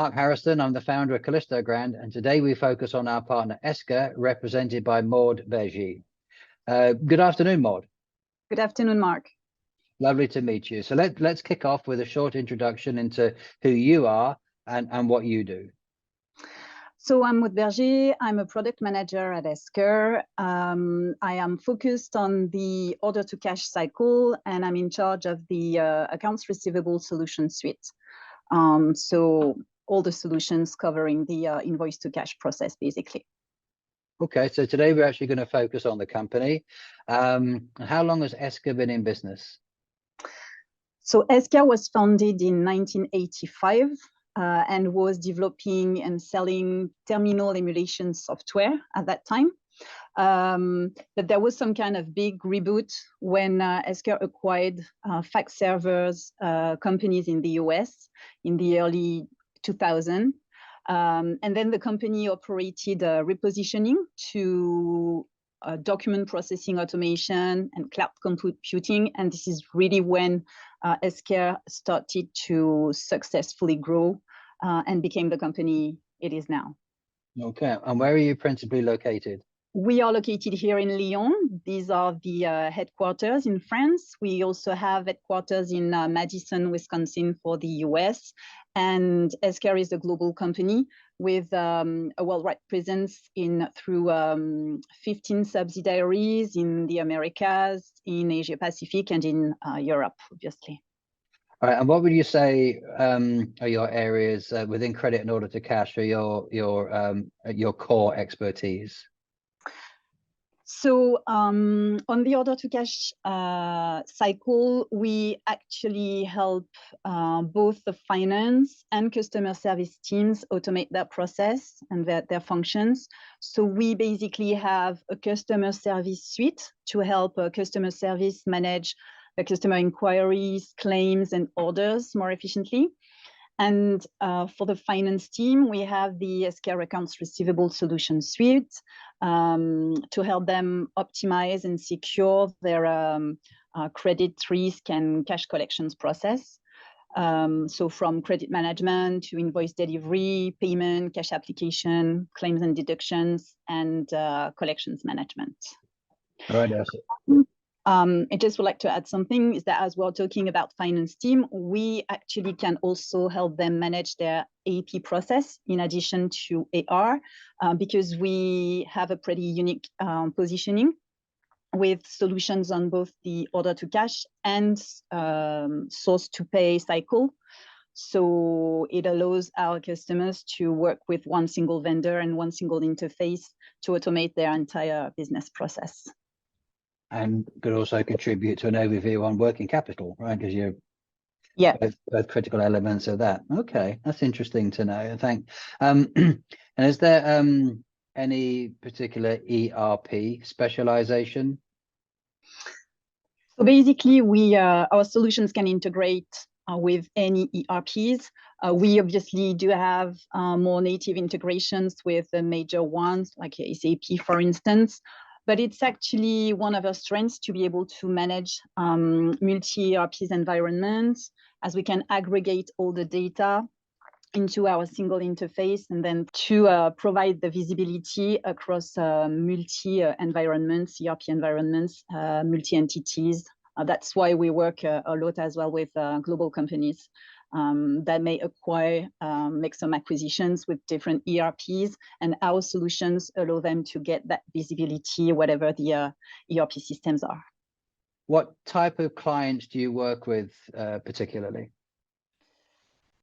Mark Harrison. I'm the founder of Callisto, and today we focus on our partner ESCA, represented by Maud Berger. Good afternoon, Maud. Good afternoon, Mark. Lovely to meet you. So let's kick off with a short introduction into who you are and what you do. So I'm Maud Berger. I'm a product manager at ESCA. I am focused on the order to cash cycle, and I'm in charge of the accounts receivable solution suite. So all the solutions covering the invoice to cash process, basically. Okay, so today we're actually going to focus on the company. How long has ESCA been in business? So ESCA was founded in 1985 and was developing and selling terminal emulation software at that time. But there was some kind of big reboot when ESCA acquired fax servers companies in the US in the early 2000s. And then the company operated repositioning to document processing automation and cloud computing. And this is really when ESCA started to successfully grow and became the company it is now. Okay, and where are you principally located? We are located here in Lyon. These are the headquarters in France. We also have headquarters in Madison, Wisconsin for the US. And ESCA is a global company with a worldwide presence through 15 subsidiaries in the Americas, in Asia Pacific, and in Europe, obviously. All right, and what would you say are your areas within credit and order to cash, or your core expertise? So on the order to cash cycle, we actually help both the finance and customer service teams automate their process and their functions. So we basically have a customer service suite to help customer service manage the customer inquiries, claims, and orders more efficiently. And for the finance team, we have the ESCA Accounts Receivable Solution Suite to help them optimize and secure their credit risk and cash collections process. So from credit management to invoice delivery, payment, cash application, claims and deductions, and collections management. All right, I just would like to add something is that as we're talking about finance team, we actually can also help them manage their AP process in addition to AR because we have a pretty unique positioning with solutions on both the order to cash and source to pay cycle. So it allows our customers to work with one single vendor and one single interface to automate their entire business process. And could also contribute to an overview on working capital, right? Because you're both critical elements of that. Okay, that's interesting to know. I think. And is there any particular ERP specialization? So basically, our solutions can integrate with any ERPs. We obviously do have more native integrations with the major ones like SAP, for instance. But it's actually one of our strengths to be able to manage multi-ERPs environments, as we can aggregate all the data into our single interface and then to provide the visibility across multi-environments, ERP environments, multi-entities. That's why we work a lot as well with global companies that may make some acquisitions with different ERPs, and our solutions allow them to get that visibility, whatever the ERP systems are. What type of clients do you work with particularly?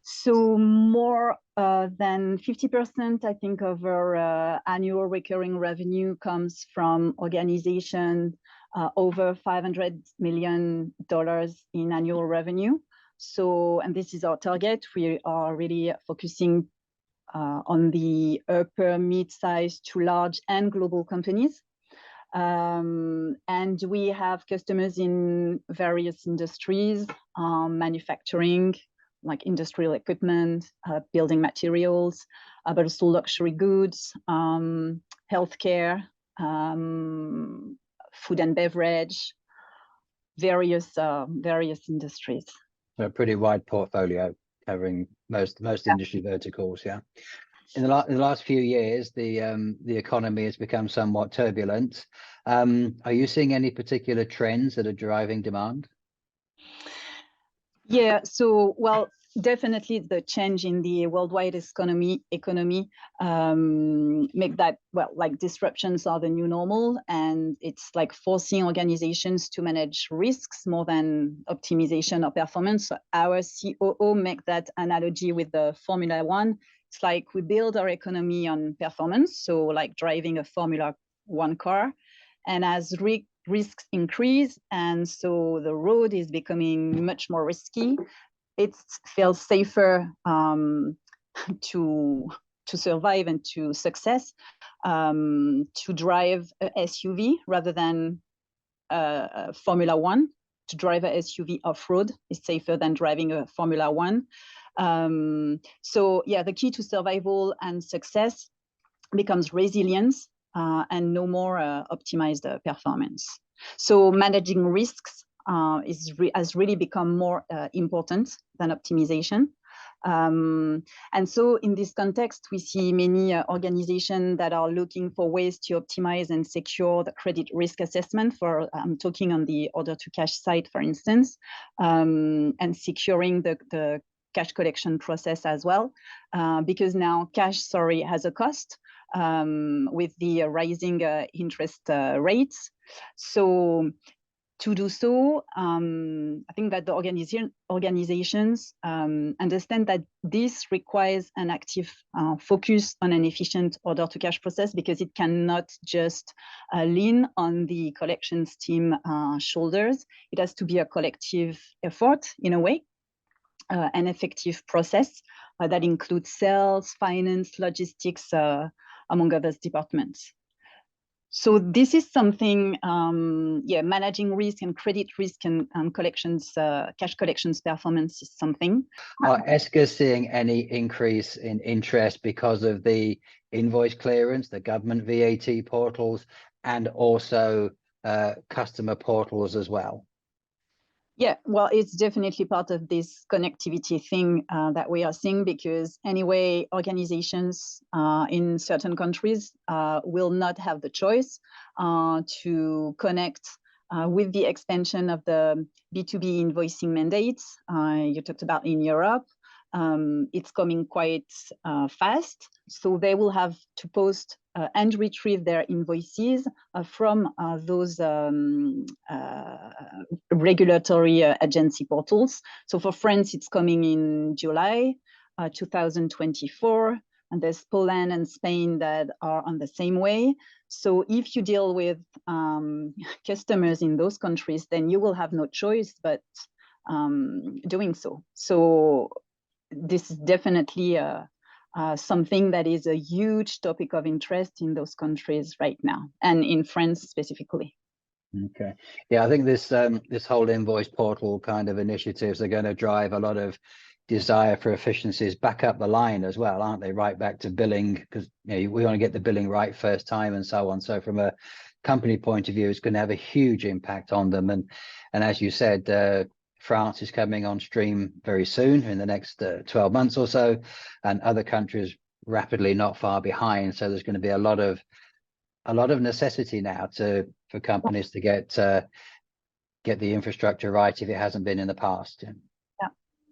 So more than 50%, I think, of our annual recurring revenue comes from organizations over $500 million in annual revenue. So, and this is our target. We are really focusing on the upper mid-size to large and global companies. And we have customers in various industries, manufacturing, like industrial equipment, building materials, but also luxury goods, healthcare, food and beverage, various industries. So a pretty wide portfolio covering most industry verticals. Yeah. In the last few years, the economy has become somewhat turbulent. Are you seeing any particular trends that are driving demand? Yeah, so well, definitely the change in the worldwide economy make that, well, like disruptions are the new normal, and it's like forcing organizations to manage risks more than optimization or performance. So our COO make that analogy with the Formula One. It's like we build our economy on performance, so like driving a Formula One car, and as risks increase, and so the road is becoming much more risky, it feels safer to survive and to success to drive a SUV rather than Formula One. To drive a SUV off-road is safer than driving a Formula One. So yeah, the key to survival and success becomes resilience and no more optimized performance. So managing risks has really become more important than optimization. And so in this context, we see many organizations that are looking for ways to optimize and secure the credit risk assessment for, I'm talking on the order to cash side, for instance, and securing the cash collection process as well, because now cash, has a cost with the rising interest rates. So to do so, I think that the organizations understand that this requires an active focus on an efficient order to cash process, because it cannot just lean on the collections team shoulders. It has to be a collective effort in a way, an effective process that includes sales, finance, logistics, among other departments. So this is something, managing risk and credit risk and collections, cash collections performance is something. Are Esker seeing any increase in interest because of the invoice clearance, the government VAT portals, and also customer portals as well? Yeah, well, it's definitely part of this connectivity thing that we are seeing, because anyway, organizations in certain countries will not have the choice to connect with the expansion of the B2B invoicing mandates you talked about in Europe. It's coming quite fast, so they will have to post and retrieve their invoices from those regulatory agency portals. So for France, it's coming in July 2024, and there's Poland and Spain that are on the same way. So if you deal with customers in those countries, then you will have no choice but doing so. So this is definitely something that is a huge topic of interest in those countries right now, and in France specifically. Okay, yeah, I think this whole invoice portal kind of initiatives are going to drive a lot of desire for efficiencies back up the line as well, aren't they? Right back to billing, because we want to get the billing right first time and so on. So from a company point of view, it's going to have a huge impact on them. And as you said, France is coming on stream very soon, in the next 12 months or so, and other countries rapidly not far behind. So there's going to be a lot of necessity now for companies to get the infrastructure right if it hasn't been in the past.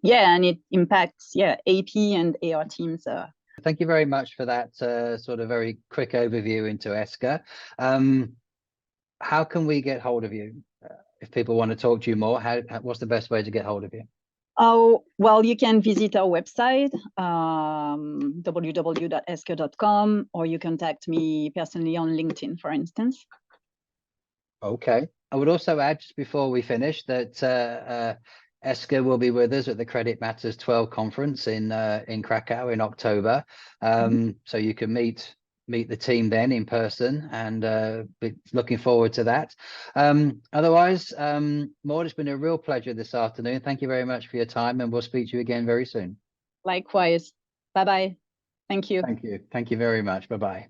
Yeah, and it impacts AP and AR teams. Thank you very much for that sort of very quick overview into Esker. How can we get hold of you? If people want to talk to you more, what's the best way to get hold of you? Oh, well, you can visit our website, www.esker.com, or you contact me personally on LinkedIn, for instance. Okay. I would also add, just before we finish, that Esker will be with us at the Credit Matters 12 conference in Krakow in October. So you can meet the team then in person, and be looking forward to that. Otherwise, Maud, it's been a real pleasure this afternoon. Thank you very much for your time, and we'll speak to you again very soon. Likewise. Bye-bye. Thank you. Thank you very much. Bye-bye.